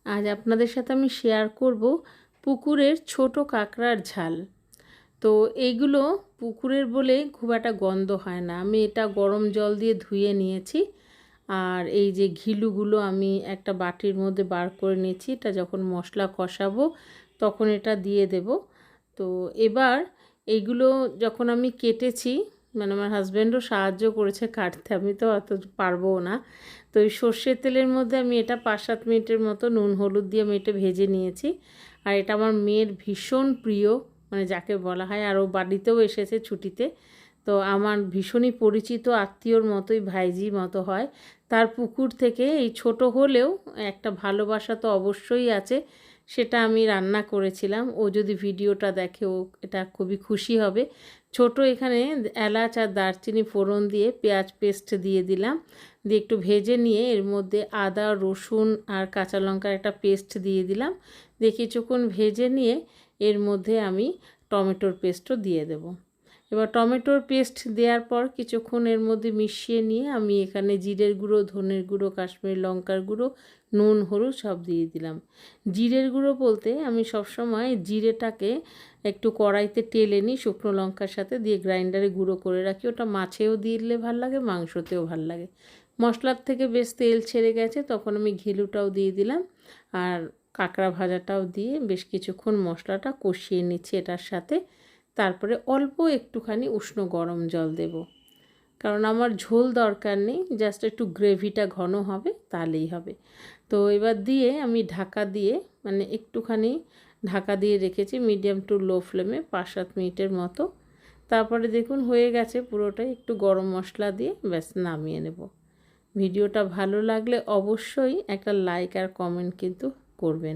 আজ আপনাদের সাথে আমি শেয়ার করব পুকুরের ছোট কাঁকড়ার ঝাল। তো এইগুলো পুকুরের বলে খুব একটা গন্ধ হয় না। আমি এটা গরম জল দিয়ে ধুয়ে নিয়েছি। আর এই যে ঘিলুগুলো আমি একটা বাটির মধ্যে বার করে নিয়েছি। এটা যখন মশলা কষাবো তখন এটা দিয়ে দেব। তো এবার এইগুলো যখন আমি কেটেছি, মানে আমার হাজব্যান্ডও সাহায্য করেছে কাটতে, আমি তো অত পারবো না। তো এই সর্ষের তেলের মধ্যে আমি এটা 5-7 মিনিটের মতো নুন হলুদ দিয়ে আমি এটা ভেজে নিয়েছি। আর এটা আমার মেয়ের ভীষণ প্রিয়, মানে যাকে বলা হয়, আর ও বাড়িতেও এসেছে ছুটিতে। তো আমার ভীষণই পরিচিত আত্মীয়র মতোই, ভাইজি মতো হয়। তার পুকুর থেকে এই ছোট হলেও একটা ভালোবাসা তো অবশ্যই আছে। সেটা আমি রান্না করেছিলাম। ও যদি ভিডিওটা দেখে ও এটা খুবই খুশি হবে। ছোট এখানে এলাচ আর দারচিনি ফোড়ন দিয়ে পেঁয়াজ পেস্ট দিয়ে দিলাম, দিয়ে একটু ভেজে নিয়ে এর মধ্যে আদা রসুন আর কাঁচা লঙ্কার একটা পেস্ট দিয়ে দিলাম। দিয়ে কিছুক্ষণ ভেজে নিয়ে এর মধ্যে আমি টমেটোর পেস্টও দিয়ে দেব। এবার টমেটোর পেস্ট দেওয়ার পর কিছুক্ষণ এর মধ্যে মিশিয়ে নিয়ে আমি এখানে জিরের গুঁড়ো, ধনের গুঁড়ো, কাশ্মীরি লঙ্কার গুঁড়ো, নুন হলুদ সব দিয়ে দিলাম। জিরের গুঁড়ো বলতে আমি সবসময় জিরেটাকে একটু কড়াইতে টেলে নিই শুকনো লঙ্কার সাথে, দিয়ে গ্রাইন্ডারে গুঁড়ো করে রাখি। ওটা মাছেও দিলে ভাল লাগে, মাংসতেও ভাল লাগে। মশলার থেকে বেশ তেল ছেড়ে গেছে, তখন আমি ঘিলুটাও দিয়ে দিলাম আর কাঁকড়া ভাজাটাও দিয়ে বেশ কিছুক্ষণ মশলাটা কষিয়ে নিচ্ছি এটার সাথে। তারপরে অল্প একটুখানি উষ্ণ গরম জল দেব, কারণ আমার ঝোল দরকার নেই, জাস্ট একটু গ্রেভিটা ঘন হবে তাহলেই হবে। তো এবার দিয়ে আমি ঢাকা দিয়ে, মানে একটুখানি ঢাকা দিয়ে রেখেছি মিডিয়াম টু লো ফ্লেমে 5-7 মিনিটের মতো। তারপরে দেখুন হয়ে গেছে পুরোটাই। একটু গরম মশলা দিয়ে ব্যাস নামিয়ে নেব। ভিডিওটা ভালো লাগলে অবশ্যই একটা লাইক আর কমেন্ট কিন্তু করবেন।